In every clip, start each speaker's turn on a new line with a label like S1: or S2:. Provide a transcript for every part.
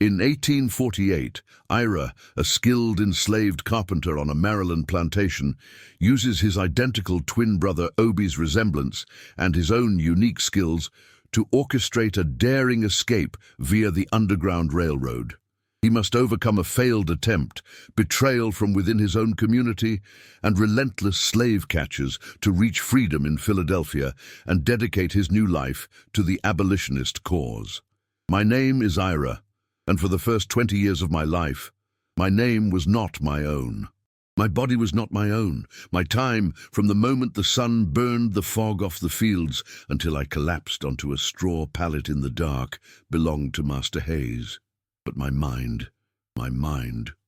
S1: In 1848, Ira, a skilled enslaved carpenter on a Maryland plantation, uses his identical twin brother Obie's resemblance and his own unique skills to orchestrate a daring escape via the Underground Railroad. He must overcome a failed attempt, betrayal from within his own community, and relentless slave catchers to reach freedom in Philadelphia and dedicate his new life to the abolitionist cause. My name is Ira, and for the first 20 years of my life, my name was not my own. My body was not my own. My time, from the moment the sun burned the fog off the fields until I collapsed onto a straw pallet in the dark, belonged to Master Hayes. But my mind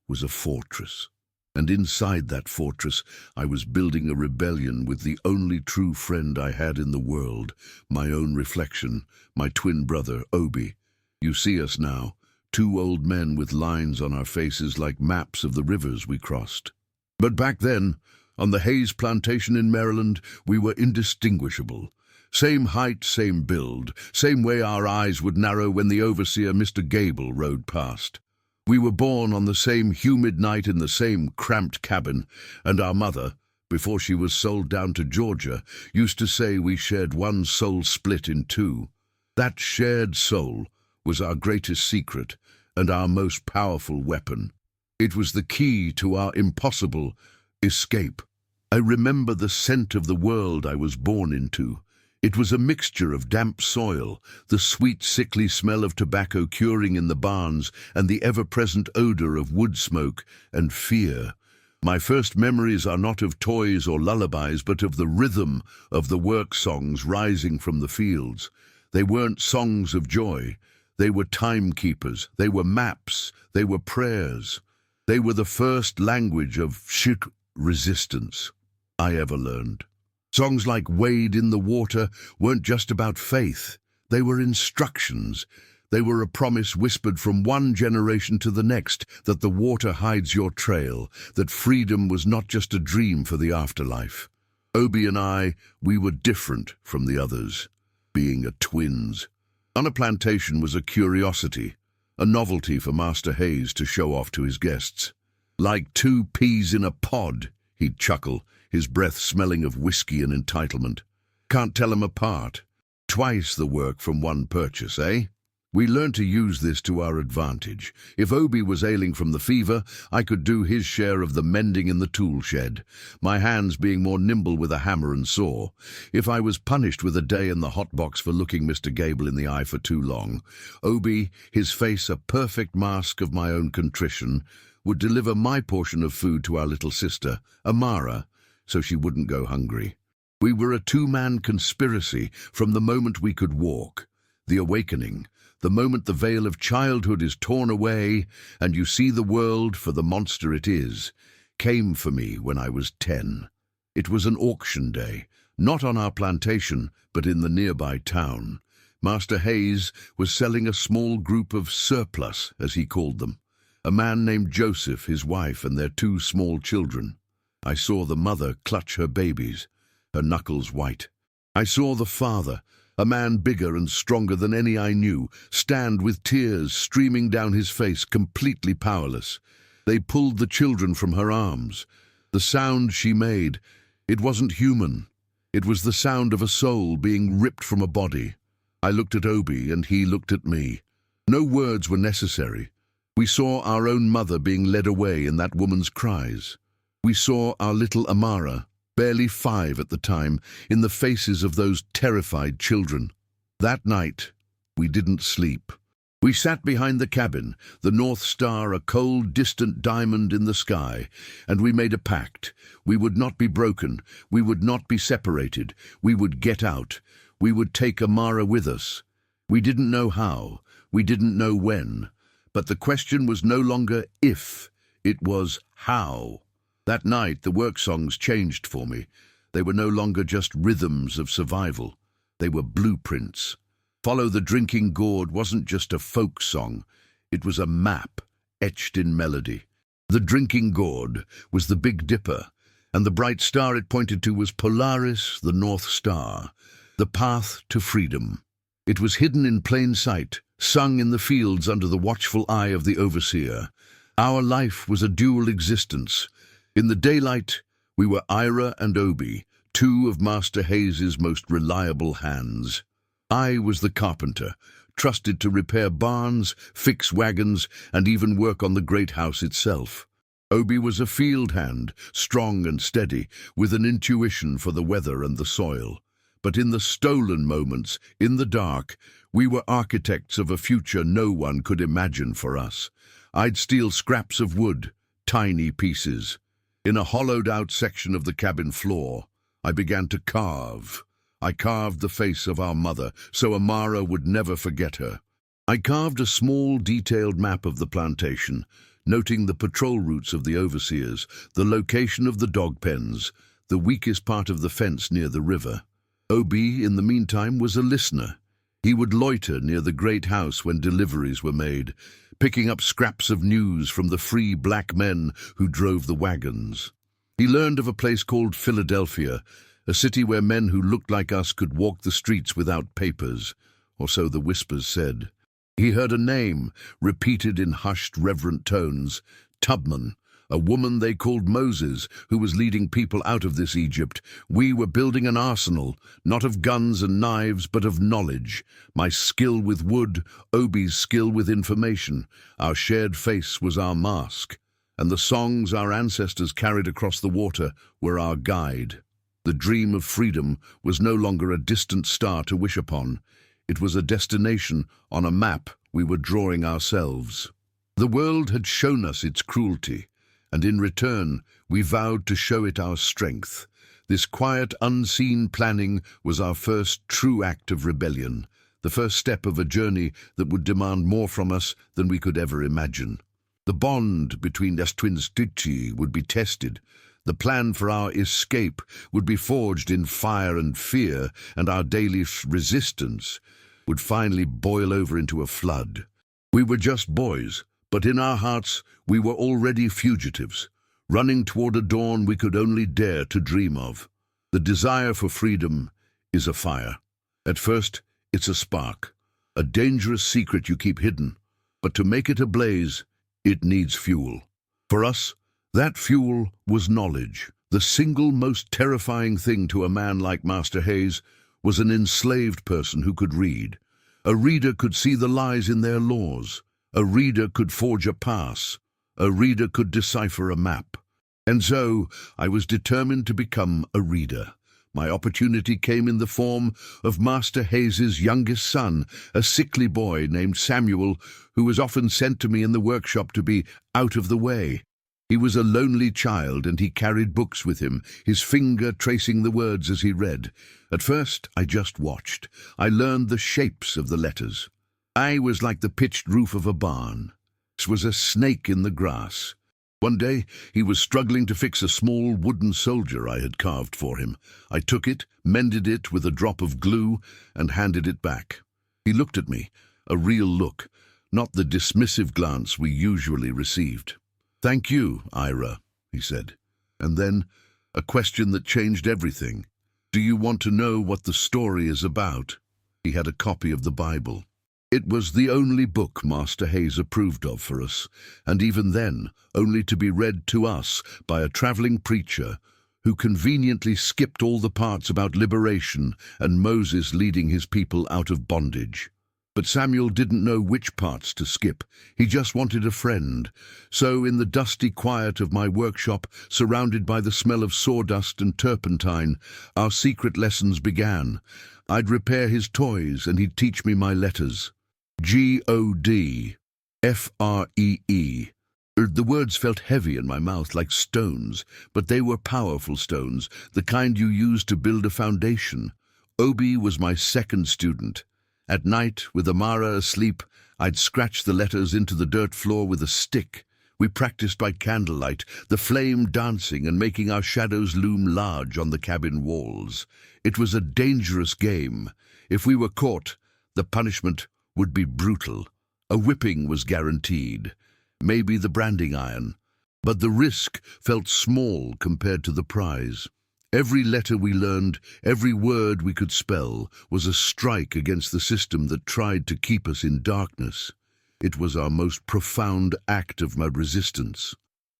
S1: was a fortress. And inside that fortress, I was building a rebellion with the only true friend I had in the world, my own reflection, my twin brother, Obie. You see us now, two old men with lines on our faces like maps of the rivers we crossed. But back then, on the Hayes plantation in Maryland, we were indistinguishable. Same height, same build, same way our eyes would narrow when the overseer, Mr. Gable, rode past. We were born on the same humid night in the same cramped cabin, and our mother, before she was sold down to Georgia, used to say we shared one soul split in two. That shared soul was our greatest secret and our most powerful weapon. It was the key to our impossible escape. I remember the scent of the world I was born into. It was a mixture of damp soil, the sweet, sickly smell of tobacco curing in the barns, and the ever-present odor of wood smoke and fear. My first memories are not of toys or lullabies, but of the rhythm of the work songs rising from the fields. They weren't songs of joy. They were timekeepers. They were maps. They were prayers. They were the first language of resistance I ever learned. Songs like Wade in the Water weren't just about faith. They were instructions. They were a promise whispered from one generation to the next that the water hides your trail, that freedom was not just a dream for the afterlife. Obie and I, we were different from the others, being twins. On a plantation was a curiosity, a novelty for Master Hayes to show off to his guests. Like two peas in a pod, he'd chuckle, his breath smelling of whiskey and entitlement. Can't tell 'em apart. Twice the work from one purchase, eh? We learned to use this to our advantage. If Obie was ailing from the fever, I could do his share of the mending in the tool shed, my hands being more nimble with a hammer and saw. If I was punished with a day in the hot box for looking Mr. Gable in the eye for too long, Obie, his face a perfect mask of my own contrition, would deliver my portion of food to our little sister, Amara, so she wouldn't go hungry. We were a two-man conspiracy from the moment we could walk. The awakening, the moment the veil of childhood is torn away and you see the world for the monster it is, came for me when I was 10. It was an auction day, not on our plantation, but in the nearby town. Master Hayes was selling a small group of surplus, as he called them. A man named Joseph, his wife, and their two small children. I saw the mother clutch her babies, her knuckles white. I saw the father, a man bigger and stronger than any I knew, stand with tears streaming down his face, completely powerless. They pulled the children from her arms. The sound she made, it wasn't human. It was the sound of a soul being ripped from a body. I looked at Obie and he looked at me. No words were necessary. We saw our own mother being led away in that woman's cries. We saw our little Amara, barely 5 at the time, in the faces of those terrified children. That night, we didn't sleep. We sat behind the cabin, the North Star a cold, distant diamond in the sky, and we made a pact. We would not be broken. We would not be separated. We would get out. We would take Amara with us. We didn't know how. We didn't know when. But the question was no longer if, it was how. That night, the work songs changed for me. They were no longer just rhythms of survival. They were blueprints. Follow the Drinking Gourd wasn't just a folk song. It was a map, etched in melody. The Drinking Gourd was the Big Dipper, and the bright star it pointed to was Polaris, the North Star, the path to freedom. It was hidden in plain sight, sung in the fields under the watchful eye of the overseer. Our life was a dual existence. In the daylight, we were Ira and Obi, two of Master Hayes's most reliable hands. I was the carpenter, trusted to repair barns, fix wagons, and even work on the great house itself. Obi was a field hand, strong and steady, with an intuition for the weather and the soil. But in the stolen moments, in the dark, we were architects of a future no one could imagine for us. I'd steal scraps of wood, tiny pieces. In a hollowed-out section of the cabin floor, I began to carve. I carved the face of our mother, so Amara would never forget her. I carved a small, detailed map of the plantation, noting the patrol routes of the overseers, the location of the dog pens, the weakest part of the fence near the river. Obi, in the meantime, was a listener. He would loiter near the great house when deliveries were made, picking up scraps of news from the free black men who drove the wagons. He learned of a place called Philadelphia, a city where men who looked like us could walk the streets without papers, or so the whispers said. He heard a name, repeated in hushed, reverent tones, Tubman, a woman they called Moses, who was leading people out of this Egypt. We were building an arsenal, not of guns and knives, but of knowledge. My skill with wood, Obi's skill with information. Our shared face was our mask, and the songs our ancestors carried across the water were our guide. The dream of freedom was no longer a distant star to wish upon. It was a destination on a map we were drawing ourselves. The world had shown us its cruelty, and in return we vowed to show it our strength. This quiet, unseen planning was our first true act of rebellion, the first step of a journey that would demand more from us than we could ever imagine. The bond between us twin Stitchy would be tested. The plan for our escape would be forged in fire and fear, and our daily resistance would finally boil over into a flood. We were just boys, but in our hearts we were already fugitives, running toward a dawn we could only dare to dream of. The desire for freedom is a fire. At first, it's a spark, a dangerous secret you keep hidden, but to make it ablaze, it needs fuel. For us, that fuel was knowledge. The single most terrifying thing to a man like Master Hayes was an enslaved person who could read. A reader could see the lies in their laws. A reader could forge a pass. A reader could decipher a map. And so I was determined to become a reader. My opportunity came in the form of Master Hayes's youngest son, a sickly boy named Samuel, who was often sent to me in the workshop to be out of the way. He was a lonely child, and he carried books with him, his finger tracing the words as he read. At first, I just watched. I learned the shapes of the letters. I was like the pitched roof of a barn. This was a snake in the grass. One day, he was struggling to fix a small wooden soldier I had carved for him. I took it, mended it with a drop of glue, and handed it back. He looked at me, a real look, not the dismissive glance we usually received. "Thank you, Ira," he said. And then, a question that changed everything. "Do you want to know what the story is about?" He had a copy of the Bible. It was the only book Master Hayes approved of for us, and even then, only to be read to us by a traveling preacher who conveniently skipped all the parts about liberation and Moses leading his people out of bondage. But Samuel didn't know which parts to skip. He just wanted a friend. So in the dusty quiet of my workshop, surrounded by the smell of sawdust and turpentine, our secret lessons began. I'd repair his toys and he'd teach me my letters. G-O-D, F-R-E-E. The words felt heavy in my mouth like stones, but they were powerful stones, the kind you use to build a foundation. Obi was my second student. At night, with Amara asleep, I'd scratch the letters into the dirt floor with a stick. We practiced by candlelight, the flame dancing and making our shadows loom large on the cabin walls. It was a dangerous game. If we were caught, the punishment would be brutal. A whipping was guaranteed, maybe the branding iron, but the risk felt small compared to the prize. Every letter we learned, every word we could spell, was a strike against the system that tried to keep us in darkness. It was our most profound act of resistance.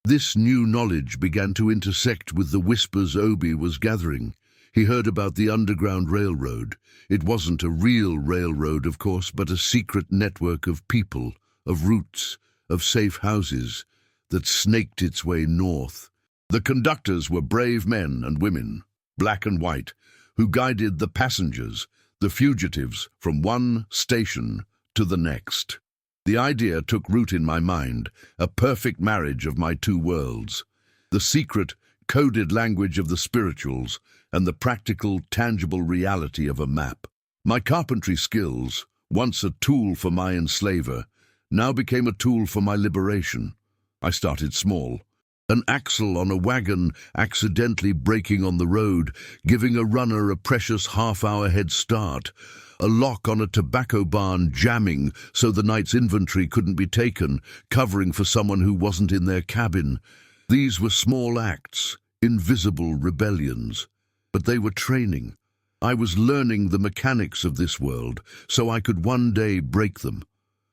S1: This new knowledge began to intersect with the whispers Obi was gathering. He heard about the Underground Railroad. It wasn't a real railroad, of course, but a secret network of people, of routes, of safe houses that snaked its way north. The conductors were brave men and women, black and white, who guided the passengers, the fugitives, from one station to the next. The idea took root in my mind, a perfect marriage of my two worlds. The secret, coded language of the spirituals and the practical, tangible reality of a map. My carpentry skills, once a tool for my enslaver, now became a tool for my liberation. I started small. An axle on a wagon accidentally braking on the road, giving a runner a precious half-hour head start. A lock on a tobacco barn jamming so the night's inventory couldn't be taken, covering for someone who wasn't in their cabin. These were small acts, invisible rebellions. But they were training. I was learning the mechanics of this world, so I could one day break them.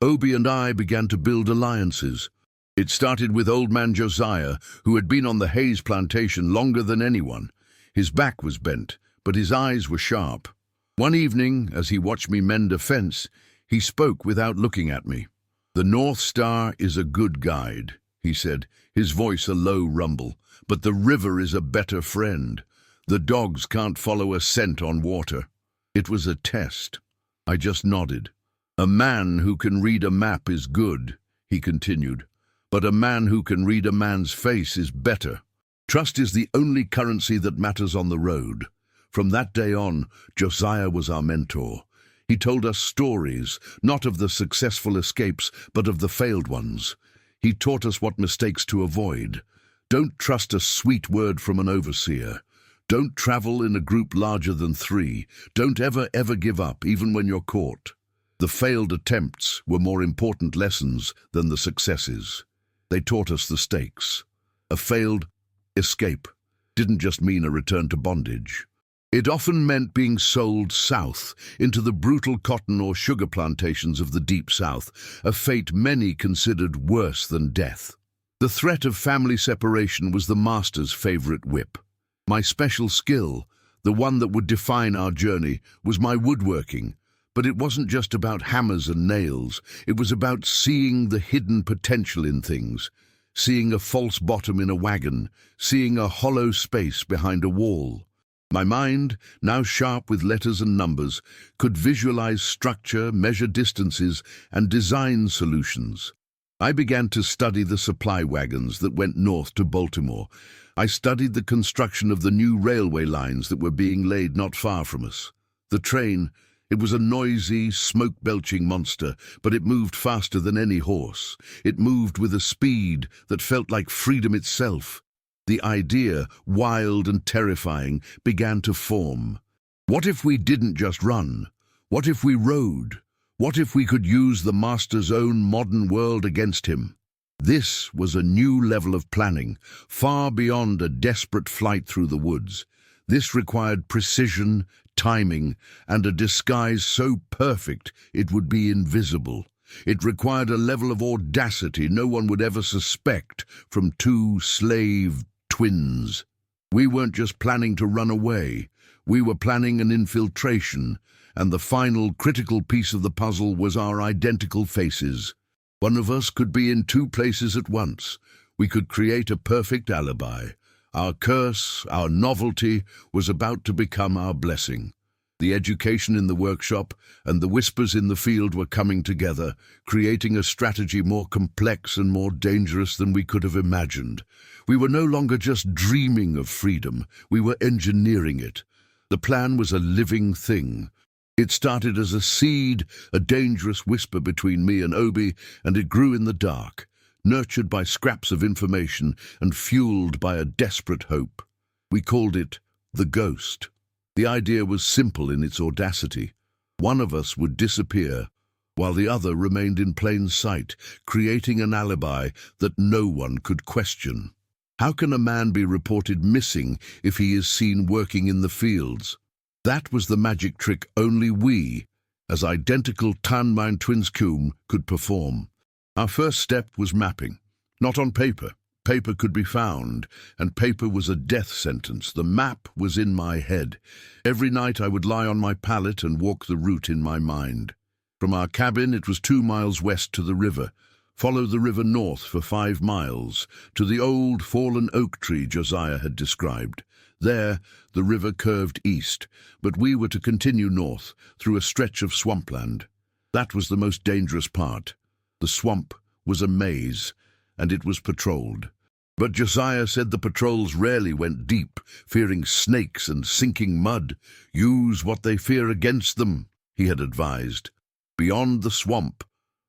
S1: Obi and I began to build alliances. It started with Old Man Josiah, who had been on the Hayes plantation longer than anyone. His back was bent, but his eyes were sharp. One evening, as he watched me mend a fence, he spoke without looking at me. "The North Star is a good guide," he said, his voice a low rumble, "but the river is a better friend. The dogs can't follow a scent on water." It was a test. I just nodded. "A man who can read a map is good," he continued, "but a man who can read a man's face is better. Trust is the only currency that matters on the road." From that day on, Josiah was our mentor. He told us stories, not of the successful escapes, but of the failed ones. He taught us what mistakes to avoid. Don't trust a sweet word from an overseer. Don't travel in a group larger than 3. Don't ever give up, even when you're caught. The failed attempts were more important lessons than the successes. They taught us the stakes. A failed escape didn't just mean a return to bondage. It often meant being sold south, into the brutal cotton or sugar plantations of the Deep South, a fate many considered worse than death. The threat of family separation was the master's favorite whip. My special skill, the one that would define our journey, was my woodworking. But it wasn't just about hammers and nails. It was about seeing the hidden potential in things, seeing a false bottom in a wagon, seeing a hollow space behind a wall. My mind, now sharp with letters and numbers, could visualize structure, measure distances, and design solutions. I began to study the supply wagons that went north to Baltimore. I studied the construction of the new railway lines that were being laid not far from us. The train, it was a noisy, smoke-belching monster, but it moved faster than any horse. It moved with a speed that felt like freedom itself. The idea, wild and terrifying, began to form. What if we didn't just run? What if we rode? What if we could use the master's own modern world against him? This was a new level of planning, far beyond a desperate flight through the woods. This required precision, timing, and a disguise so perfect it would be invisible. It required a level of audacity no one would ever suspect from two slave twins. We weren't just planning to run away. We were planning an infiltration, and the final critical piece of the puzzle was our identical faces. One of us could be in 2 places at once. We could create a perfect alibi. Our curse, our novelty, was about to become our blessing. The education in the workshop and the whispers in the field were coming together, creating a strategy more complex and more dangerous than we could have imagined. We were no longer just dreaming of freedom, we were engineering it. The plan was a living thing. It started as a seed, a dangerous whisper between me and Obi, and it grew in the dark, nurtured by scraps of information and fueled by a desperate hope. We called it the Ghost. The idea was simple in its audacity. One of us would disappear, while the other remained in plain sight, creating an alibi that no one could question. How can a man be reported missing if he is seen working in the fields? That was the magic trick only we, as identical Tan Man twins could perform. Our first step was mapping. Not on paper. Paper could be found, and paper was a death sentence. The map was in my head. Every night I would lie on my pallet and walk the route in my mind. From our cabin it was 2 miles west to the river. Follow the river north for 5 miles, to the old fallen oak tree Josiah had described. There, the river curved east, but we were to continue north, through a stretch of swampland. That was the most dangerous part. The swamp was a maze, and it was patrolled. But Josiah said the patrols rarely went deep, fearing snakes and sinking mud. Use what they fear against them, he had advised. Beyond the swamp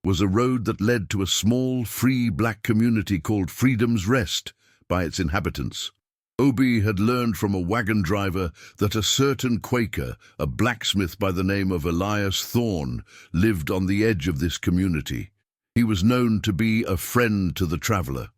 S1: was a road that led to a small, free black community called Freedom's Rest by its inhabitants. Obi had learned from a wagon driver that a certain Quaker, a blacksmith by the name of Elias Thorne, lived on the edge of this community. He was known to be a friend to the traveler.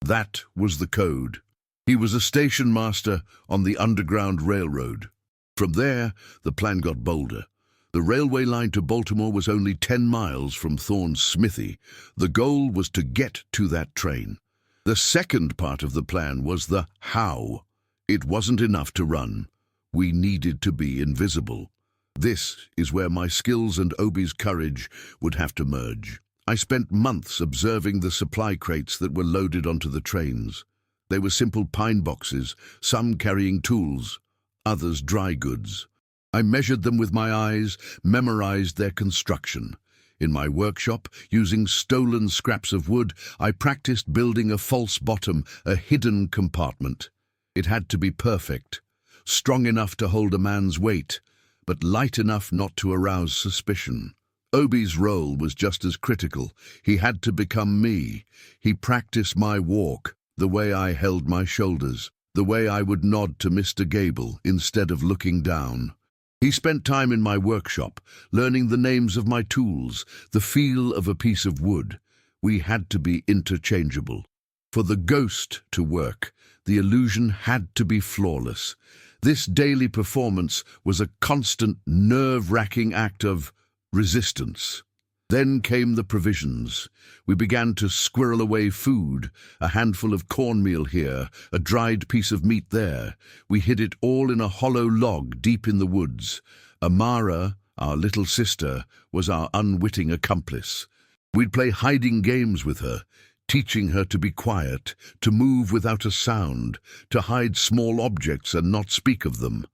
S1: That was the code. He was a station master on the Underground Railroad. From there, the plan got bolder. The railway line to Baltimore was only 10 miles from Thorne's smithy. The goal was to get to that train. The second part of the plan was the how. It wasn't enough to run. We needed to be invisible. This is where my skills and Obi's courage would have to merge. I spent months observing the supply crates that were loaded onto the trains. They were simple pine boxes, some carrying tools, others dry goods. I measured them with my eyes, memorized their construction. In my workshop, using stolen scraps of wood, I practiced building a false bottom, a hidden compartment. It had to be perfect, strong enough to hold a man's weight, but light enough not to arouse suspicion. Obi's role was just as critical. He had to become me. He practiced my walk, the way I held my shoulders, the way I would nod to Mr. Gable instead of looking down. He spent time in my workshop, learning the names of my tools, the feel of a piece of wood. We had to be interchangeable. For the ghost to work, the illusion had to be flawless. This daily performance was a constant, nerve-wracking act of resistance. Then came the provisions. We began to squirrel away food, a handful of cornmeal here, a dried piece of meat there. We hid it all in a hollow log deep in the woods. Amara, our little sister, was our unwitting accomplice. We'd play hiding games with her, teaching her to be quiet, to move without a sound, to hide small objects and not speak of them.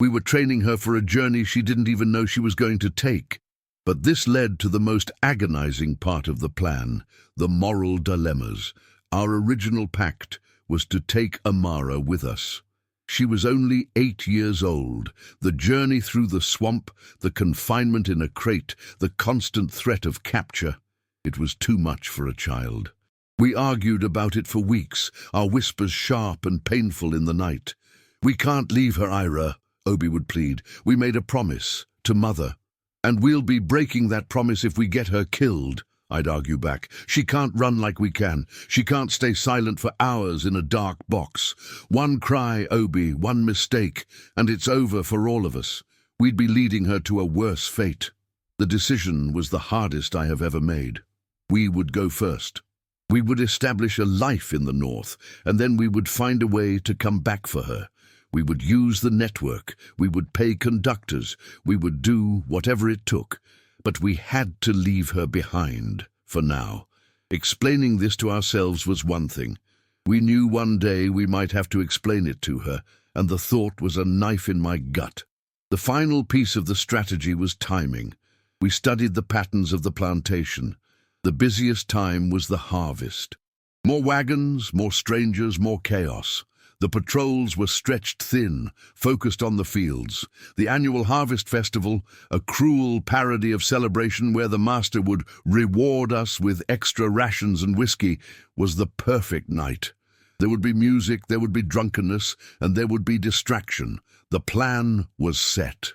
S1: We were training her for a journey she didn't even know she was going to take. But this led to the most agonizing part of the plan, the moral dilemmas. Our original pact was to take Amara with us. She was only 8 years old. The journey through the swamp, the confinement in a crate, the constant threat of capture. It was too much for a child. We argued about it for weeks, our whispers sharp and painful in the night. "We can't leave her, Ira," Obi would plead. "We made a promise to Mother. And we'll be breaking that promise if we get her killed," I'd argue back. "She can't run like we can. She can't stay silent for hours in a dark box. One cry, Obi, one mistake, and it's over for all of us. We'd be leading her to a worse fate." The decision was the hardest I have ever made. We would go first. We would establish a life in the north, and then we would find a way to come back for her. We would use the network, we would pay conductors, we would do whatever it took, but we had to leave her behind, for now. Explaining this to ourselves was one thing. We knew one day we might have to explain it to her, and the thought was a knife in my gut. The final piece of the strategy was timing. We studied the patterns of the plantation. The busiest time was the harvest. More wagons, more strangers, more chaos. The patrols were stretched thin, focused on the fields. The annual Harvest Festival, a cruel parody of celebration where the master would reward us with extra rations and whiskey, was the perfect night. There would be music, there would be drunkenness, and there would be distraction. The plan was set.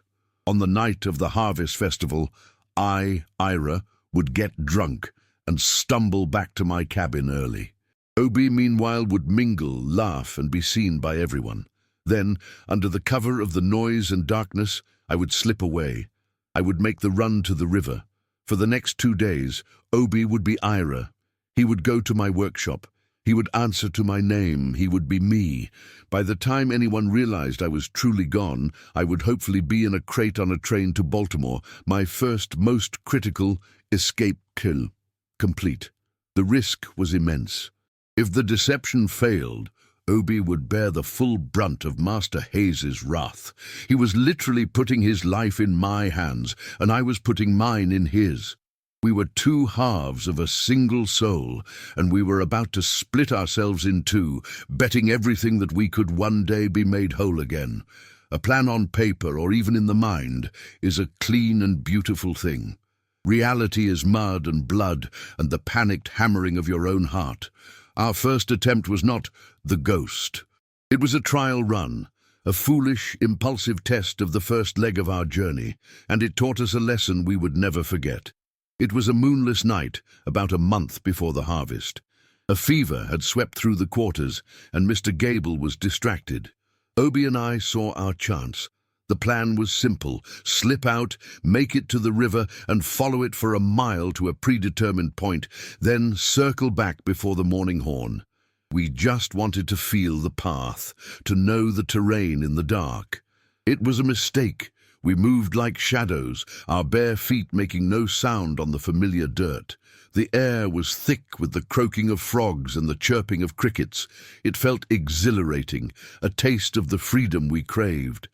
S1: On the night of the Harvest Festival, I, Ira, would get drunk and stumble back to my cabin early. Obi, meanwhile, would mingle, laugh, and be seen by everyone. Then, under the cover of the noise and darkness, I would slip away. I would make the run to the river. For the next 2 days, Obi would be Ira. He would go to my workshop. He would answer to my name. He would be me. By the time anyone realized I was truly gone, I would hopefully be in a crate on a train to Baltimore, my first, most critical escape kill complete. The risk was immense. If the deception failed, Obi would bear the full brunt of Master Hayes's wrath. He was literally putting his life in my hands, and I was putting mine in his. We were 2 halves of a single soul, and we were about to split ourselves in 2, betting everything that we could one day be made whole again. A plan on paper, or even in the mind, is a clean and beautiful thing. Reality is mud and blood, and the panicked hammering of your own heart. Our first attempt was not the ghost. It was a trial run, a foolish, impulsive test of the first leg of our journey, and it taught us a lesson we would never forget. It was a moonless night, about a month before the harvest. A fever had swept through the quarters, and Mr. Gable was distracted. Obi and I saw our chance. The plan was simple: slip out, make it to the river, and follow it for a mile to a predetermined point, then circle back before the morning horn. We just wanted to feel the path, to know the terrain in the dark. It was a mistake. We moved like shadows, our bare feet making no sound on the familiar dirt. The air was thick with the croaking of frogs and the chirping of crickets. It felt exhilarating, a taste of the freedom we craved.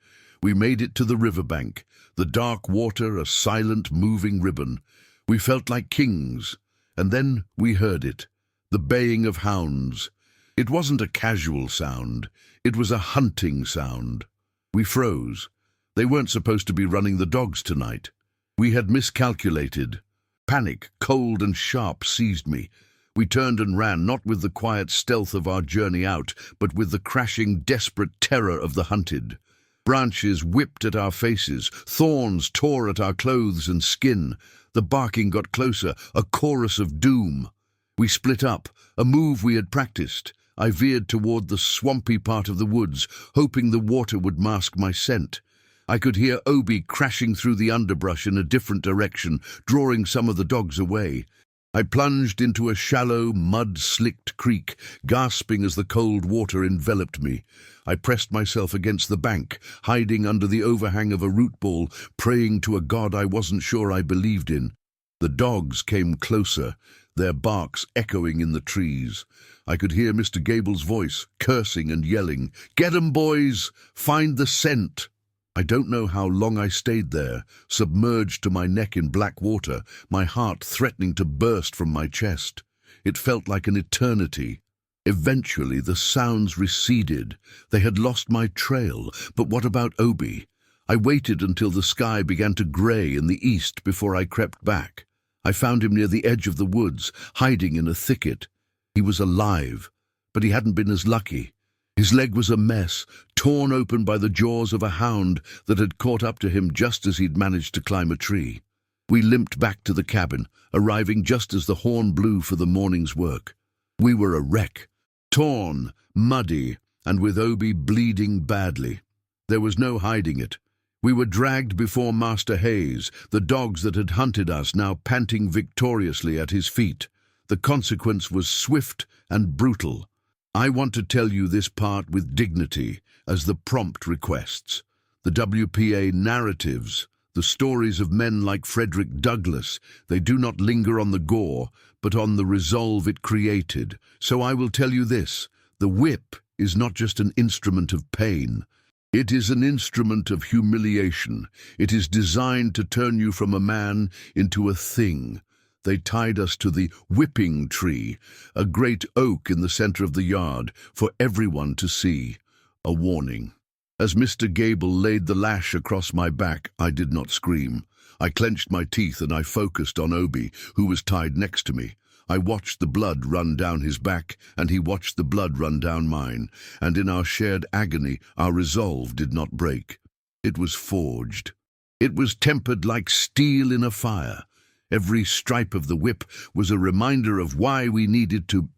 S1: We made it to the riverbank, the dark water a silent, moving ribbon. We felt like kings, and then we heard it, the baying of hounds. It wasn't a casual sound, it was a hunting sound. We froze. They weren't supposed to be running the dogs tonight. We had miscalculated. Panic, cold and sharp, seized me. We turned and ran, not with the quiet stealth of our journey out, but with the crashing, desperate terror of the hunted. Branches whipped at our faces, thorns tore at our clothes and skin. The barking got closer, a chorus of doom. We split up, a move we had practiced. I veered toward the swampy part of the woods, hoping the water would mask my scent. I could hear Obi crashing through the underbrush in a different direction, drawing some of the dogs away. I plunged into a shallow, mud-slicked creek, gasping as the cold water enveloped me. I pressed myself against the bank, hiding under the overhang of a root ball, praying to a god I wasn't sure I believed in. The dogs came closer, their barks echoing in the trees. I could hear Mr. Gable's voice, cursing and yelling, "Get 'em, boys! Find the scent!" I don't know how long I stayed there, submerged to my neck in black water, my heart threatening to burst from my chest. It felt like an eternity. Eventually the sounds receded. They had lost my trail, but what about Obi? I waited until the sky began to grey in the east before I crept back. I found him near the edge of the woods, hiding in a thicket. He was alive, but he hadn't been as lucky. His leg was a mess, torn open by the jaws of a hound that had caught up to him just as he'd managed to climb a tree. We limped back to the cabin, arriving just as the horn blew for the morning's work. We were a wreck, torn, muddy, and with Obi bleeding badly. There was no hiding it. We were dragged before Master Hayes, the dogs that had hunted us now panting victoriously at his feet. The consequence was swift and brutal. I want to tell you this part with dignity, as the prompt requests. The WPA narratives, the stories of men like Frederick Douglass, they do not linger on the gore, but on the resolve it created. So I will tell you this: the whip is not just an instrument of pain. It is an instrument of humiliation. It is designed to turn you from a man into a thing. They tied us to the whipping tree, a great oak in the center of the yard, for everyone to see. A warning. As Mr. Gable laid the lash across my back, I did not scream. I clenched my teeth and I focused on Obi, who was tied next to me. I watched the blood run down his back, and he watched the blood run down mine, and in our shared agony, our resolve did not break. It was forged. It was tempered like steel in a fire. Every stripe of the whip was a reminder of why we needed to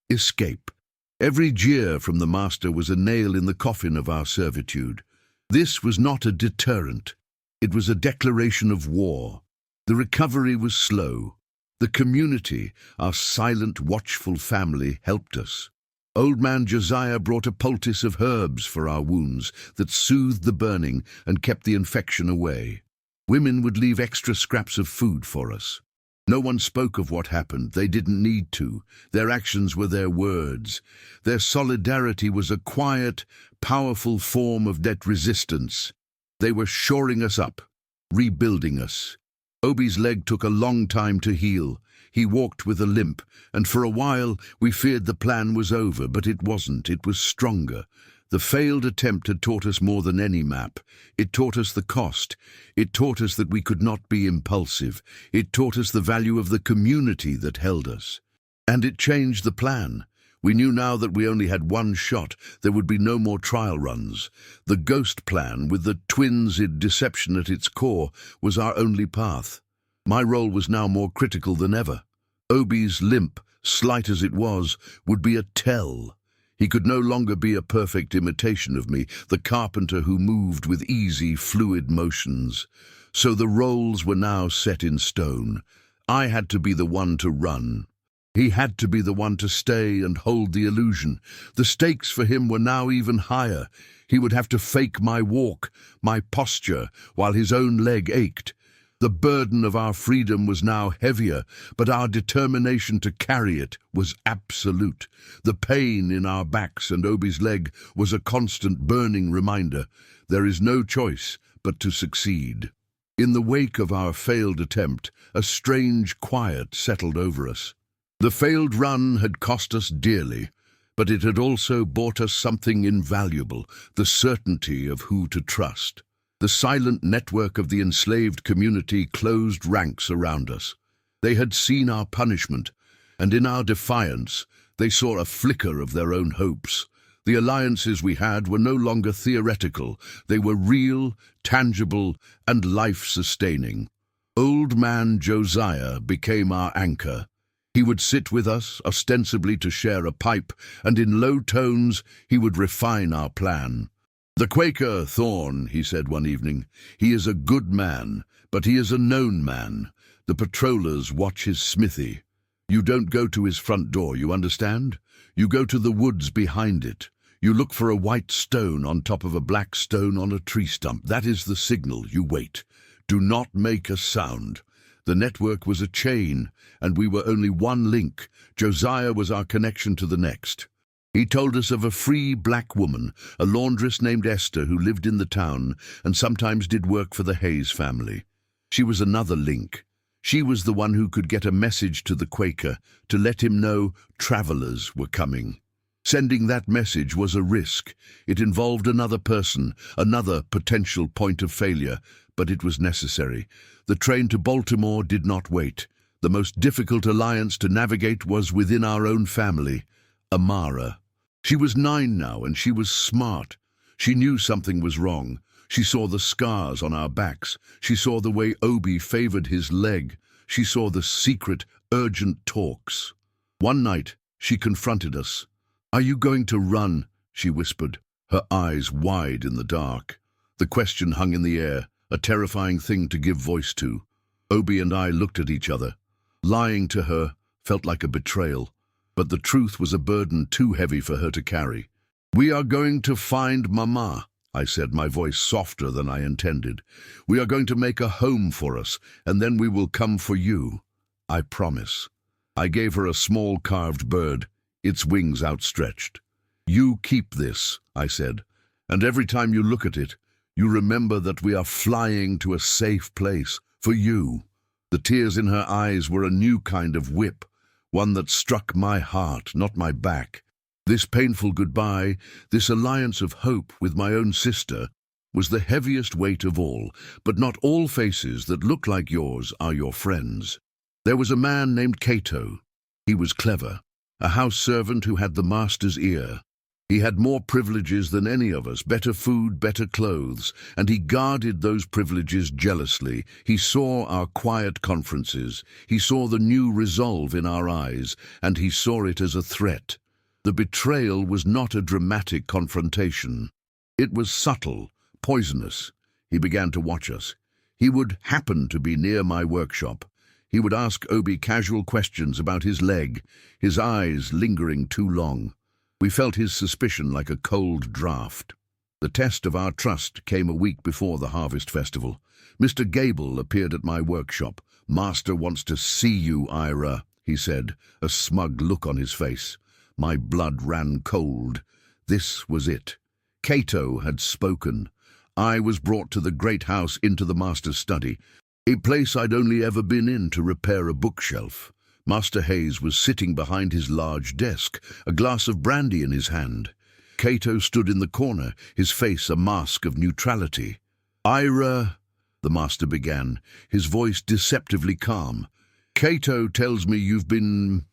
S1: escape. Every jeer from the master was a nail in the coffin of our servitude. This was not a deterrent. It was a declaration of war. The recovery was slow. The community, our silent, watchful family, helped us. Old man Josiah brought a poultice of herbs for our wounds that soothed the burning and kept the infection away. Women would leave extra scraps of food for us. No one spoke of what happened. They didn't need to. Their actions were their words. Their solidarity was a quiet, powerful form of debt resistance. They were shoring us up, rebuilding us. Obi's leg took a long time to heal. He walked with a limp, and for a while we feared the plan was over, but it wasn't. It was stronger. The failed attempt had taught us more than any map. It taught us the cost. It taught us that we could not be impulsive. It taught us the value of the community that held us. And it changed the plan. We knew now that we only had one shot. There would be no more trial runs. The ghost plan, with the twins' deception at its core, was our only path. My role was now more critical than ever. Obi's limp, slight as it was, would be a tell. He could no longer be a perfect imitation of me, the carpenter who moved with easy, fluid motions. So the roles were now set in stone. I had to be the one to run. He had to be the one to stay and hold the illusion. The stakes for him were now even higher. He would have to fake my walk, my posture, while his own leg ached. The burden of our freedom was now heavier, but our determination to carry it was absolute. The pain in our backs and Obi's leg was a constant burning reminder. There is no choice but to succeed. In the wake of our failed attempt, a strange quiet settled over us. The failed run had cost us dearly, but it had also bought us something invaluable, the certainty of who to trust. The silent network of the enslaved community closed ranks around us. They had seen our punishment, and in our defiance, they saw a flicker of their own hopes. The alliances we had were no longer theoretical. They were real, tangible, and life-sustaining. Old man Josiah became our anchor. He would sit with us, ostensibly to share a pipe, and in low tones he would refine our plan. "The Quaker Thorn," he said one evening, "he is a good man, but he is a known man. The patrollers watch his smithy. You don't go to his front door, you understand? You go to the woods behind it. You look for a white stone on top of a black stone on a tree stump. That is the signal. You wait. Do not make a sound." The network was a chain, and we were only one link. Josiah was our connection to the next. He told us of a free black woman, a laundress named Esther, who lived in the town and sometimes did work for the Hayes family. She was another link. She was the one who could get a message to the Quaker to let him know travelers were coming. Sending that message was a risk. It involved another person, another potential point of failure, but it was necessary. The train to Baltimore did not wait. The most difficult alliance to navigate was within our own family, Amara. She was 9 now, and she was smart. She knew something was wrong. She saw the scars on our backs. She saw the way Obi favored his leg. She saw the secret, urgent talks. One night, she confronted us. "Are you going to run?" she whispered, her eyes wide in the dark. The question hung in the air, a terrifying thing to give voice to. Obi and I looked at each other. Lying to her felt like a betrayal. But the truth was a burden too heavy for her to carry. "We are going to find Mama," I said, my voice softer than I intended. "We are going to make a home for us, and then we will come for you. I promise." I gave her a small carved bird, its wings outstretched. "You keep this," I said, "and every time you look at it, you remember that we are flying to a safe place for you." The tears in her eyes were a new kind of whip, one that struck my heart, not my back. This painful goodbye, this alliance of hope with my own sister, was the heaviest weight of all. But not all faces that look like yours are your friends. There was a man named Cato. He was clever, a house servant who had the master's ear. He had more privileges than any of us, better food, better clothes, and he guarded those privileges jealously. He saw our quiet conferences, he saw the new resolve in our eyes, and he saw it as a threat. The betrayal was not a dramatic confrontation. It was subtle, poisonous. He began to watch us. He would happen to be near my workshop. He would ask Obi casual questions about his leg, his eyes lingering too long. We felt his suspicion like a cold draft. The test of our trust came a week before the Harvest Festival. Mr. Gable appeared at my workshop. "Master wants to see you, Ira," he said, a smug look on his face. My blood ran cold. This was it. Cato had spoken. I was brought to the great house into the master's study, a place I'd only ever been in to repair a bookshelf. Master Hayes was sitting behind his large desk, a glass of brandy in his hand. Cato stood in the corner, his face a mask of neutrality. "Ira," the master began, his voice deceptively calm. "Cato tells me you've been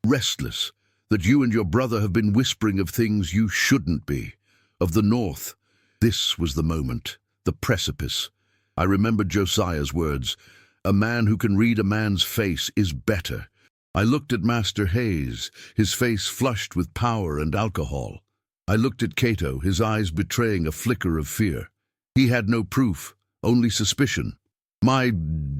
S1: restless, that you and your brother have been whispering of things you shouldn't be, of the North." This was the moment, the precipice. I remembered Josiah's words, "A man who can read a man's face is better." I looked at Master Hayes, his face flushed with power and alcohol. I looked at Cato, his eyes betraying a flicker of fear. He had no proof, only suspicion. My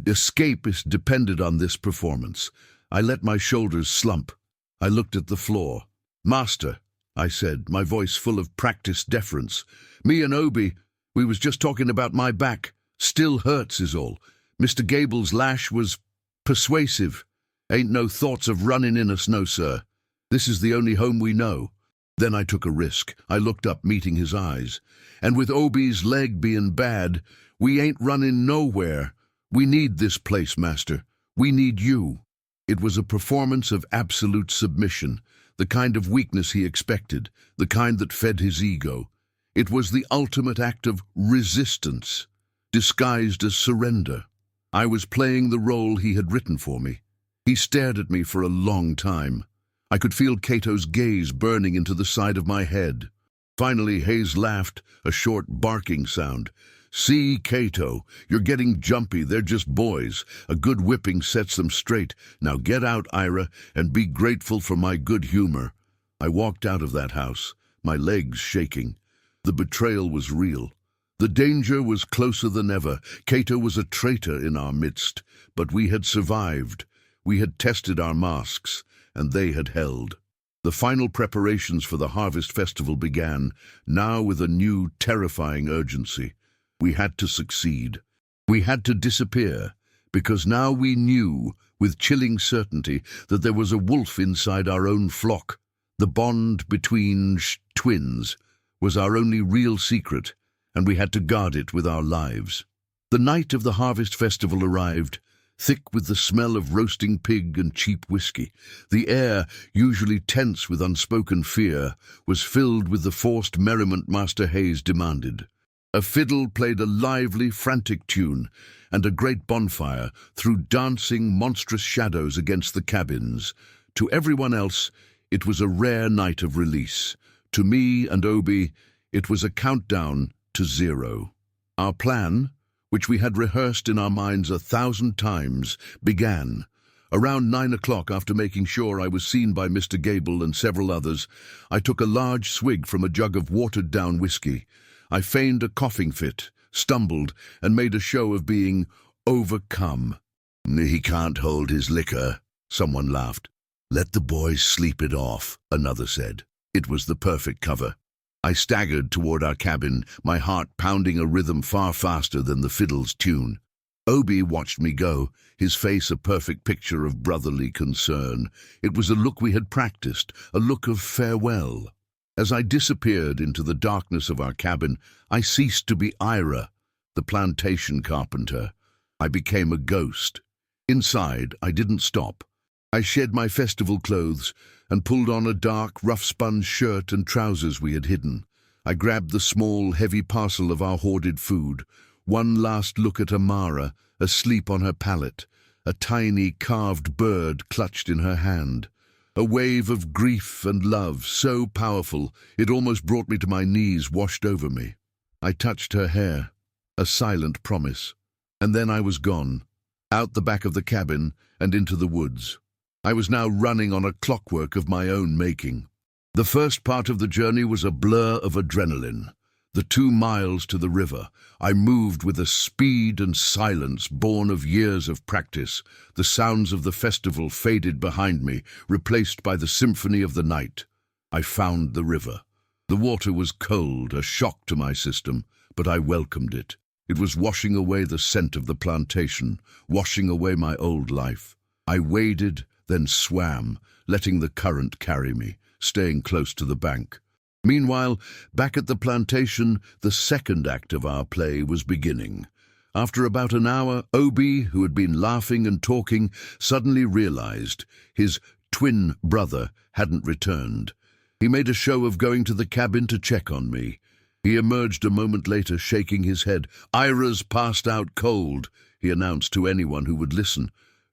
S1: escape depended on this performance. I let my shoulders slump. I looked at the floor. "Master," I said, my voice full of practiced deference, "me and Obi, we was just talking about my back. Still hurts is all. Mr. Gable's lash was persuasive. Ain't no thoughts of running in us, no, sir. This is the only home we know." Then I took a risk. I looked up, meeting his eyes. "And with Obi's leg being bad, we ain't running nowhere. We need this place, master. We need you." It was a performance of absolute submission, the kind of weakness he expected, the kind that fed his ego. It was the ultimate act of resistance, disguised as surrender. I was playing the role he had written for me. He stared at me for a long time. I could feel Cato's gaze burning into the side of my head. Finally, Hayes laughed, a short barking sound. "See, Cato, you're getting jumpy. They're just boys. A good whipping sets them straight. Now get out, Ira, and be grateful for my good humor." I walked out of that house, my legs shaking. The betrayal was real. The danger was closer than ever. Cato was a traitor in our midst, but we had survived. We had tested our masks, and they had held. The final preparations for the Harvest Festival began, now with a new, terrifying urgency. We had to succeed. We had to disappear, because now we knew, with chilling certainty, that there was a wolf inside our own flock. The bond between twins was our only real secret, and we had to guard it with our lives. The night of the Harvest Festival arrived, thick with the smell of roasting pig and cheap whiskey. The air, usually tense with unspoken fear, was filled with the forced merriment Master Hayes demanded. A fiddle played a lively, frantic tune, and a great bonfire threw dancing, monstrous shadows against the cabins. To everyone else, it was a rare night of release. To me and Obi, it was a countdown to zero. Our plan, which we had rehearsed in our minds 1,000 times, began. Around 9 o'clock, after making sure I was seen by Mr. Gable and several others, I took a large swig from a jug of watered-down whiskey. I feigned a coughing fit, stumbled, and made a show of being overcome. "He can't hold his liquor," someone laughed. "Let the boys sleep it off," another said. It was the perfect cover. I staggered toward our cabin, my heart pounding a rhythm far faster than the fiddle's tune. Obi watched me go, his face a perfect picture of brotherly concern. It was a look we had practiced, a look of farewell. As I disappeared into the darkness of our cabin, I ceased to be Ira, the plantation carpenter. I became a ghost. Inside, I didn't stop. I shed my festival clothes and pulled on a dark, rough-spun shirt and trousers we had hidden. I grabbed the small, heavy parcel of our hoarded food, one last look at Amara, asleep on her pallet, a tiny carved bird clutched in her hand. A wave of grief and love, so powerful, it almost brought me to my knees, washed over me. I touched her hair, a silent promise. And then I was gone, out the back of the cabin and into the woods. I was now running on a clockwork of my own making. The first part of the journey was a blur of adrenaline. The 2 miles to the river, I moved with a speed and silence born of years of practice. The sounds of the festival faded behind me, replaced by the symphony of the night. I found the river. The water was cold, a shock to my system, but I welcomed it. It was washing away the scent of the plantation, washing away my old life. I waded, then swam, letting the current carry me, staying close to the bank. Meanwhile, back at the plantation, the second act of our play was beginning. After about an hour, Obi, who had been laughing and talking, suddenly realized his twin brother hadn't returned. He made a show of going to the cabin to check on me. He emerged a moment later, shaking his head. "Ira's passed out cold," he announced to anyone who would listen.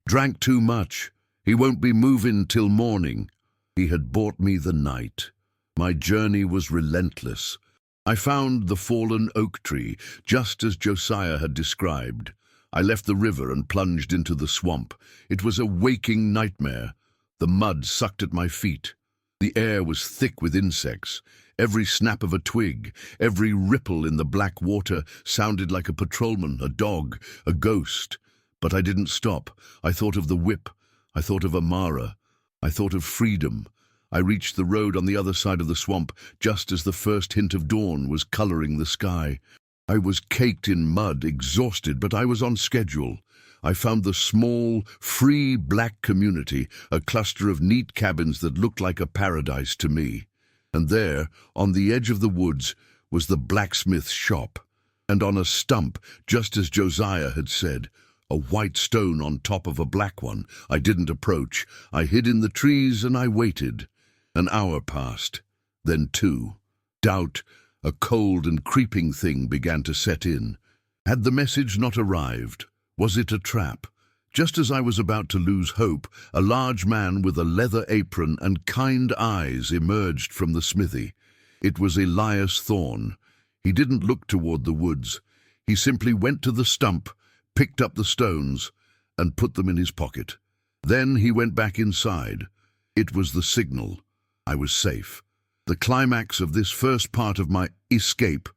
S1: "Drank too much. He won't be moving till morning." He had bought me the night. My journey was relentless. I found the fallen oak tree, just as Josiah had described. I left the river and plunged into the swamp. It was a waking nightmare. The mud sucked at my feet. The air was thick with insects. Every snap of a twig, every ripple in the black water sounded like a patrolman, a dog, a ghost. But I didn't stop. I thought of the whip. I thought of Amara. I thought of freedom. I reached the road on the other side of the swamp just as the first hint of dawn was coloring the sky. I was caked in mud, exhausted, but I was on schedule. I found the small, free black community, a cluster of neat cabins that looked like a paradise to me. And there, on the edge of the woods, was the blacksmith's shop. And on a stump, just as Josiah had said, a white stone on top of a black one. I didn't approach. I hid in the trees and I waited. An hour passed, then 2. Doubt, a cold and creeping thing, began to set in. Had the message not arrived? Was it a trap? Just as I was about to lose hope, a large man with a leather apron and kind eyes emerged from the smithy. It was Elias Thorne. He didn't look toward the woods. He simply went to the stump, picked up the stones, and put them in his pocket. Then he went back inside. It was the signal. I was safe. The climax of this first part of my escape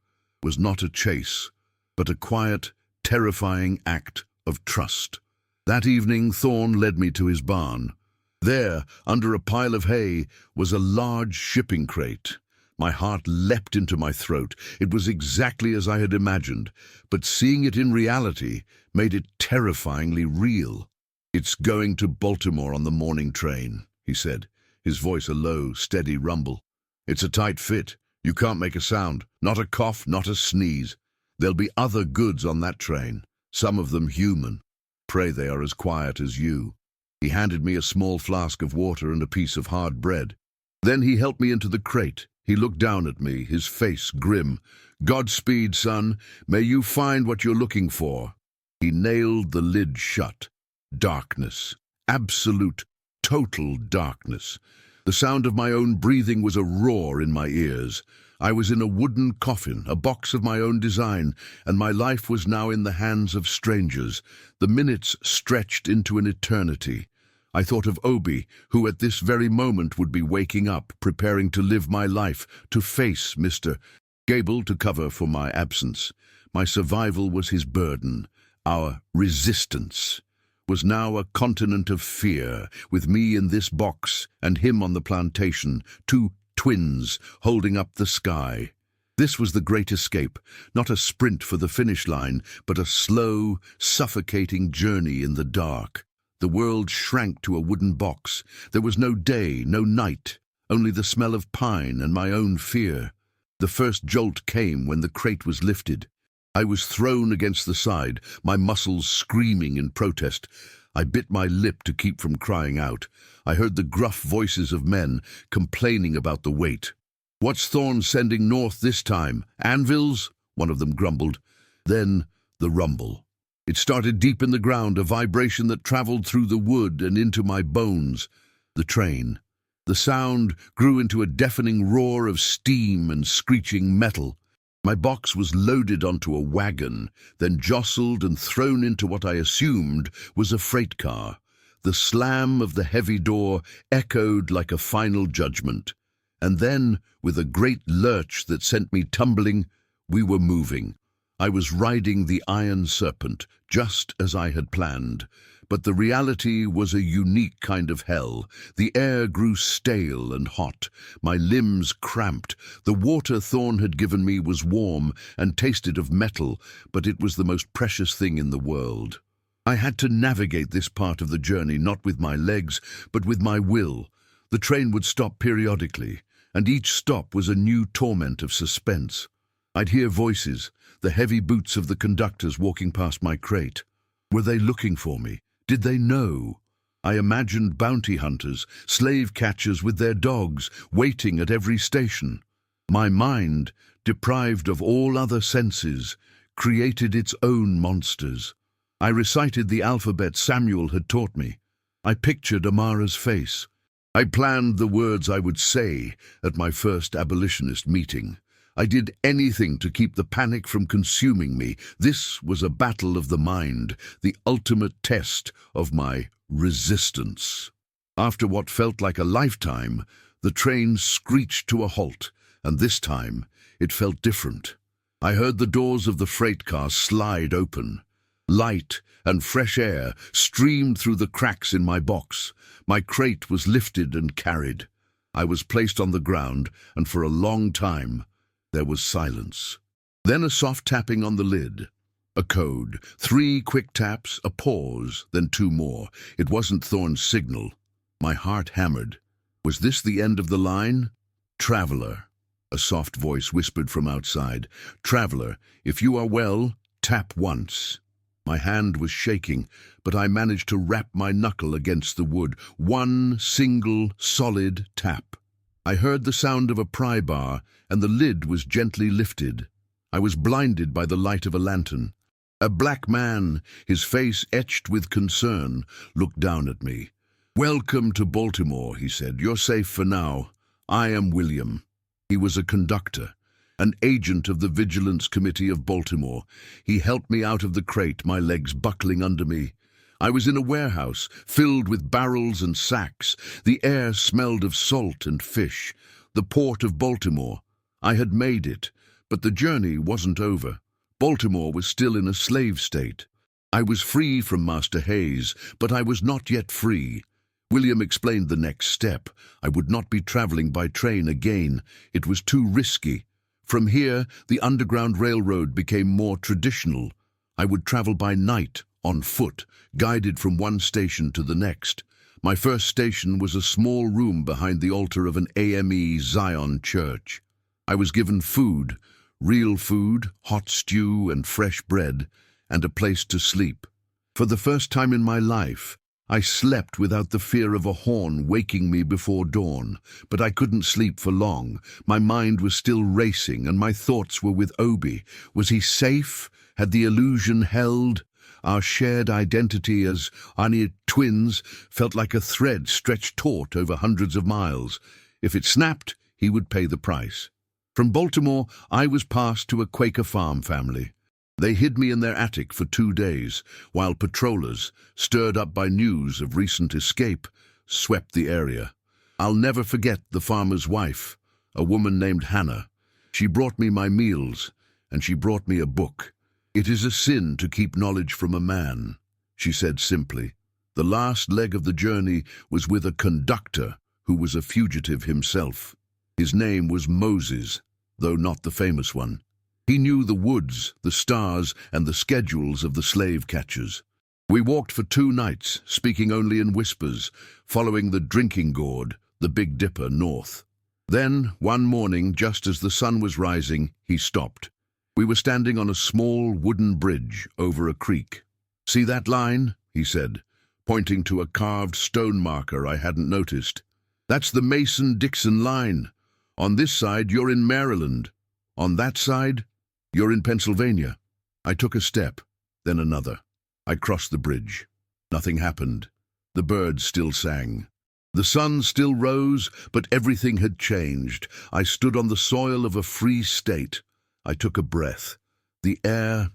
S1: was not a chase, but a quiet, terrifying act of trust. That evening, Thorne led me to his barn. There, under a pile of hay, was a large shipping crate. My heart leapt into my throat. It was exactly as I had imagined, but seeing it in reality made it terrifyingly real. "It's going to Baltimore on the morning train," he said, his voice a low, steady rumble. "It's a tight fit. You can't make a sound, not a cough, not a sneeze. There'll be other goods on that train, some of them human. Pray they are as quiet as you." He handed me a small flask of water and a piece of hard bread. Then he helped me into the crate. He looked down at me, his face grim. "Godspeed, son. May you find what you're looking for." He nailed the lid shut. Darkness. Absolute, total darkness. The sound of my own breathing was a roar in my ears. I was in a wooden coffin, a box of my own design, and my life was now in the hands of strangers. The minutes stretched into an eternity. I thought of Obi, who at this very moment would be waking up, preparing to live my life, to face Mr. Gable to cover for my absence. My survival was his burden. Our resistance was now a continent of fear, with me in this box and him on the plantation, 2 twins holding up the sky. This was the great escape, not a sprint for the finish line, but a slow, suffocating journey in the dark. The world shrank to a wooden box. There was no day, no night, only the smell of pine and my own fear. The first jolt came when the crate was lifted. I was thrown against the side, my muscles screaming in protest. I bit my lip to keep from crying out. I heard the gruff voices of men complaining about the weight. "What's Thorne sending north this time? Anvils?" one of them grumbled. Then the rumble. It started deep in the ground, a vibration that traveled through the wood and into my bones. The train. The sound grew into a deafening roar of steam and screeching metal. My box was loaded onto a wagon, then jostled and thrown into what I assumed was a freight car. The slam of the heavy door echoed like a final judgment. And then, with a great lurch that sent me tumbling, we were moving. I was riding the Iron Serpent, just as I had planned. But the reality was a unique kind of hell. The air grew stale and hot. My limbs cramped. The water Thorn had given me was warm and tasted of metal, but it was the most precious thing in the world. I had to navigate this part of the journey not with my legs, but with my will. The train would stop periodically, and each stop was a new torment of suspense. I'd hear voices, the heavy boots of the conductors walking past my crate. Were they looking for me? Did they know? I imagined bounty hunters, slave catchers with their dogs, waiting at every station. My mind, deprived of all other senses, created its own monsters. I recited the alphabet Samuel had taught me. I pictured Amara's face. I planned the words I would say at my first abolitionist meeting. I did anything to keep the panic from consuming me. This was a battle of the mind, the ultimate test of my resistance. After what felt like a lifetime, the train screeched to a halt, and this time it felt different. I heard the doors of the freight car slide open. Light and fresh air streamed through the cracks in my box. My crate was lifted and carried. I was placed on the ground, and for a long time, there was silence. Then a soft tapping on the lid. A code. 3 quick taps, a pause, then 2 more. It wasn't Thorn's signal. My heart hammered. Was this the end of the line? "Traveler," a soft voice whispered from outside. "Traveler, if you are well, tap once." My hand was shaking, but I managed to rap my knuckle against the wood. 1 single, solid tap. I heard the sound of a pry bar, and the lid was gently lifted. I was blinded by the light of a lantern. A black man, his face etched with concern, looked down at me. "Welcome to Baltimore," he said. "You're safe for now. I am William." He was a conductor, an agent of the Vigilance Committee of Baltimore. He helped me out of the crate, my legs buckling under me. I was in a warehouse, filled with barrels and sacks. The air smelled of salt and fish. The port of Baltimore. I had made it, but the journey wasn't over. Baltimore was still in a slave state. I was free from Master Hayes, but I was not yet free. William explained the next step. I would not be traveling by train again. It was too risky. From here, the Underground Railroad became more traditional. I would travel by night, on foot, guided from one station to the next. My first station was a small room behind the altar of an AME Zion church. I was given food, real food, hot stew and fresh bread, and a place to sleep. For the first time in my life, I slept without the fear of a horn waking me before dawn, but I couldn't sleep for long. My mind was still racing, and my thoughts were with Obi. Was he safe? Had the illusion held? Our shared identity as Ani twins felt like a thread stretched taut over hundreds of miles. If it snapped, he would pay the price. From Baltimore, I was passed to a Quaker farm family. They hid me in their attic for 2 days, while patrollers, stirred up by news of recent escape, swept the area. I'll never forget the farmer's wife, a woman named Hannah. She brought me my meals, and she brought me a book. "It is a sin to keep knowledge from a man," she said simply. The last leg of the journey was with a conductor who was a fugitive himself. His name was Moses, though not the famous one. He knew the woods, the stars, and the schedules of the slave catchers. We walked for 2 nights, speaking only in whispers, following the drinking gourd, the Big Dipper, north. Then, one morning, just as the sun was rising, he stopped. We were standing on a small wooden bridge over a creek. "See that line?" he said, pointing to a carved stone marker I hadn't noticed. "That's the Mason-Dixon line. On this side, you're in Maryland. On that side, you're in Pennsylvania." I took a step, then another. I crossed the bridge. Nothing happened. The birds still sang. The sun still rose, but everything had changed. I stood on the soil of a free state. I took a breath. The air,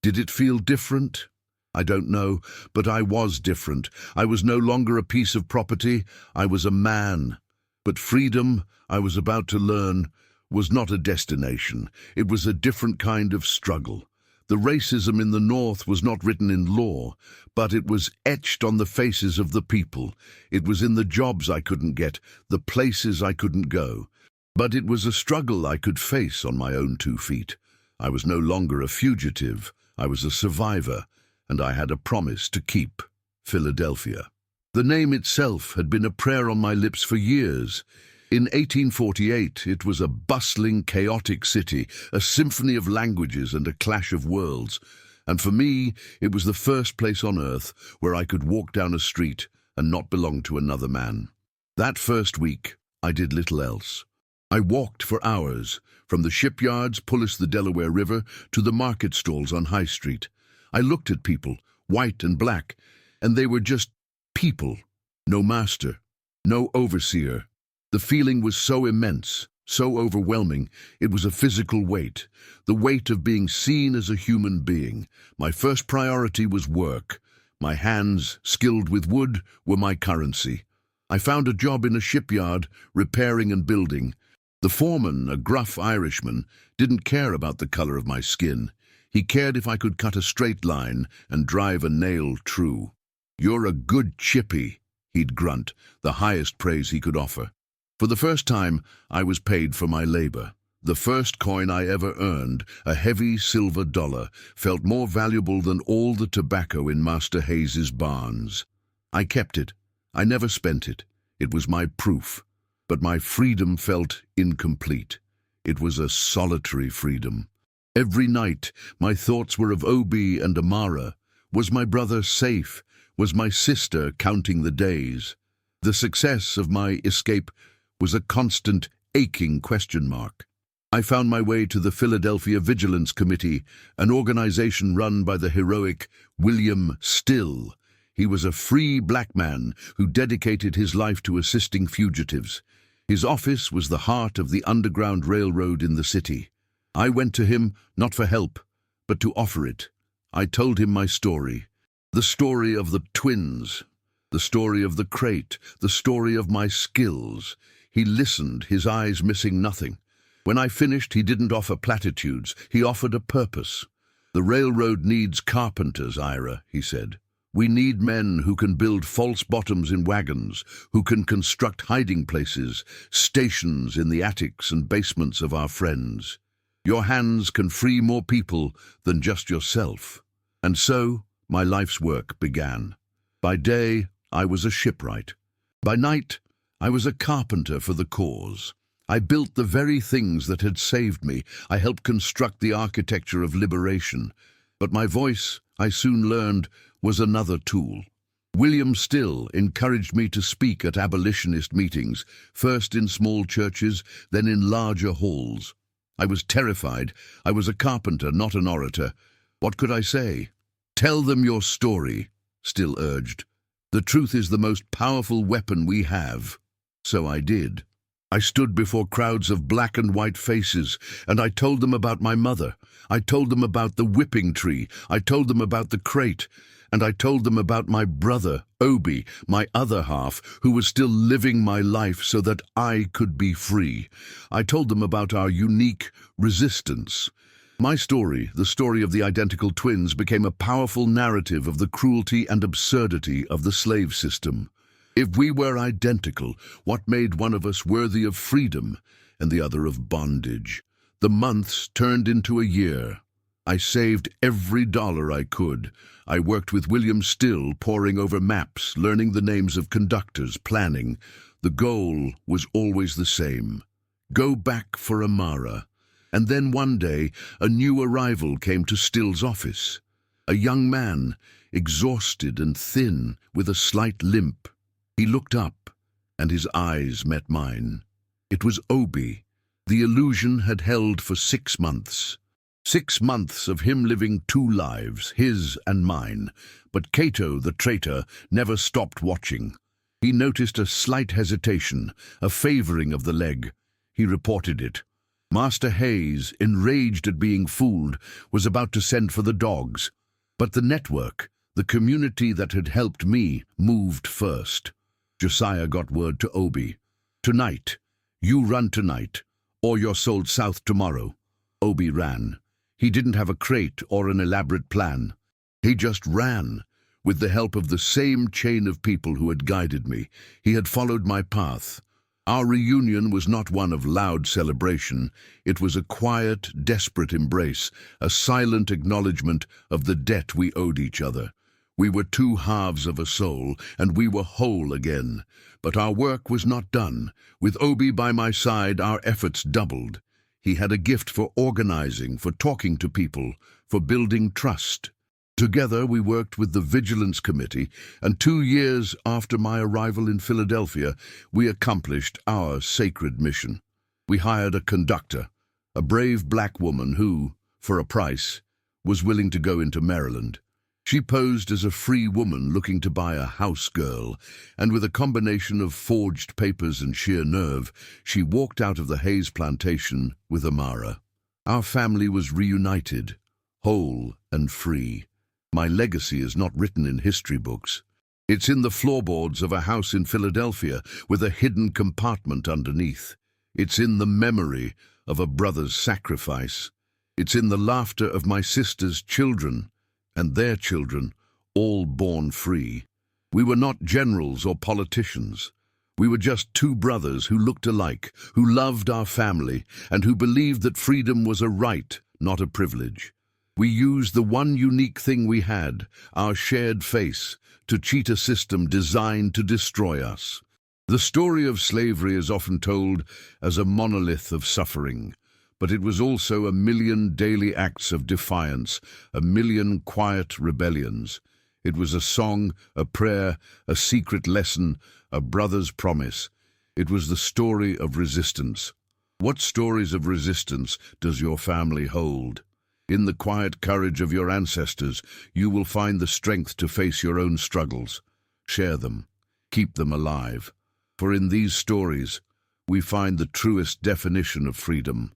S1: did it feel different? I don't know, but I was different. I was no longer a piece of property. I was a man. But freedom, I was about to learn, was not a destination. It was a different kind of struggle. The racism in the North was not written in law, but it was etched on the faces of the people. It was in the jobs I couldn't get, the places I couldn't go. But it was a struggle I could face on my own 2 feet. I was no longer a fugitive. I was a survivor, and I had a promise to keep: Philadelphia. The name itself had been a prayer on my lips for years. In 1848, it was a bustling, chaotic city, a symphony of languages and a clash of worlds. And for me, it was the first place on earth where I could walk down a street and not belong to another man. That first week, I did little else. I walked for hours, from the shipyards Pullis the Delaware River to the market stalls on High Street. I looked at people, white and black, and they were just people. No master, no overseer. The feeling was so immense, so overwhelming. It was a physical weight, the weight of being seen as a human being. My first priority was work. My hands, skilled with wood, were my currency. I found a job in a shipyard, repairing and building. The foreman, a gruff Irishman, didn't care about the color of my skin. He cared if I could cut a straight line and drive a nail true. "You're a good chippy," he'd grunt, the highest praise he could offer. For the first time, I was paid for my labor. The first coin I ever earned, a heavy silver dollar, felt more valuable than all the tobacco in Master Hayes's barns. I kept it. I never spent it. It was my proof. But my freedom felt incomplete. It was a solitary freedom. Every night, my thoughts were of Obie and Amara. Was my brother safe? Was my sister counting the days? The success of my escape was a constant, aching question mark. I found my way to the Philadelphia Vigilance Committee, an organization run by the heroic William Still. He was a free black man who dedicated his life to assisting fugitives. His office was the heart of the Underground Railroad in the city. I went to him not for help, but to offer it. I told him my story, the story of the twins, the story of the crate, the story of my skills. He listened, his eyes missing nothing. When I finished, he didn't offer platitudes. He offered a purpose. "The railroad needs carpenters, Ira," he said. "We need men who can build false bottoms in wagons, who can construct hiding places, stations in the attics and basements of our friends. Your hands can free more people than just yourself." And so, my life's work began. By day, I was a shipwright. By night, I was a carpenter for the cause. I built the very things that had saved me. I helped construct the architecture of liberation. But my voice, I soon learned, was another tool. William Still encouraged me to speak at abolitionist meetings, first in small churches, then in larger halls. I was terrified. I was a carpenter, not an orator. What could I say? "Tell them your story," Still urged. "The truth is the most powerful weapon we have." So I did. I stood before crowds of black and white faces, and I told them about my mother. I told them about the whipping tree. I told them about the crate. And I told them about my brother, Obie, my other half, who was still living my life so that I could be free. I told them about our unique resistance. My story, the story of the identical twins, became a powerful narrative of the cruelty and absurdity of the slave system. If we were identical, what made one of us worthy of freedom and the other of bondage? The months turned into a year. I saved every dollar I could. I worked with William Still, poring over maps, learning the names of conductors, planning. The goal was always the same: go back for Amara. And then one day, a new arrival came to Still's office. A young man, exhausted and thin, with a slight limp. He looked up, and his eyes met mine. It was Obie. The illusion had held for 6 months. 6 months of him living 2 lives, his and mine. But Cato, the traitor, never stopped watching. He noticed a slight hesitation, a favoring of the leg. He reported it. Master Hayes, enraged at being fooled, was about to send for the dogs. But the network, the community that had helped me, moved first. Josiah got word to Obi. "Tonight. You run tonight, or you're sold south tomorrow." Obi ran. He didn't have a crate or an elaborate plan. He just ran. With the help of the same chain of people who had guided me, he had followed my path. Our reunion was not one of loud celebration. It was a quiet, desperate embrace, a silent acknowledgement of the debt we owed each other. We were two halves of a soul, and we were whole again. But our work was not done. With Obi by my side, our efforts doubled. He had a gift for organizing, for talking to people, for building trust. Together we worked with the Vigilance Committee, and 2 years after my arrival in Philadelphia, we accomplished our sacred mission. We hired a conductor, a brave black woman who, for a price, was willing to go into Maryland. She posed as a free woman looking to buy a house girl, and with a combination of forged papers and sheer nerve, she walked out of the Hayes plantation with Amara. Our family was reunited, whole and free. My legacy is not written in history books. It's in the floorboards of a house in Philadelphia with a hidden compartment underneath. It's in the memory of a brother's sacrifice. It's in the laughter of my sister's children and their children, all born free. We were not generals or politicians. We were just two brothers who looked alike, who loved our family, and who believed that freedom was a right, not a privilege. We used the one unique thing we had, our shared face, to cheat a system designed to destroy us. The story of slavery is often told as a monolith of suffering, but it was also a million daily acts of defiance, a million quiet rebellions. It was a song, a prayer, a secret lesson, a brother's promise. It was the story of resistance. What stories of resistance does your family hold? In the quiet courage of your ancestors, you will find the strength to face your own struggles. Share them. Keep them alive. For in these stories, we find the truest definition of freedom.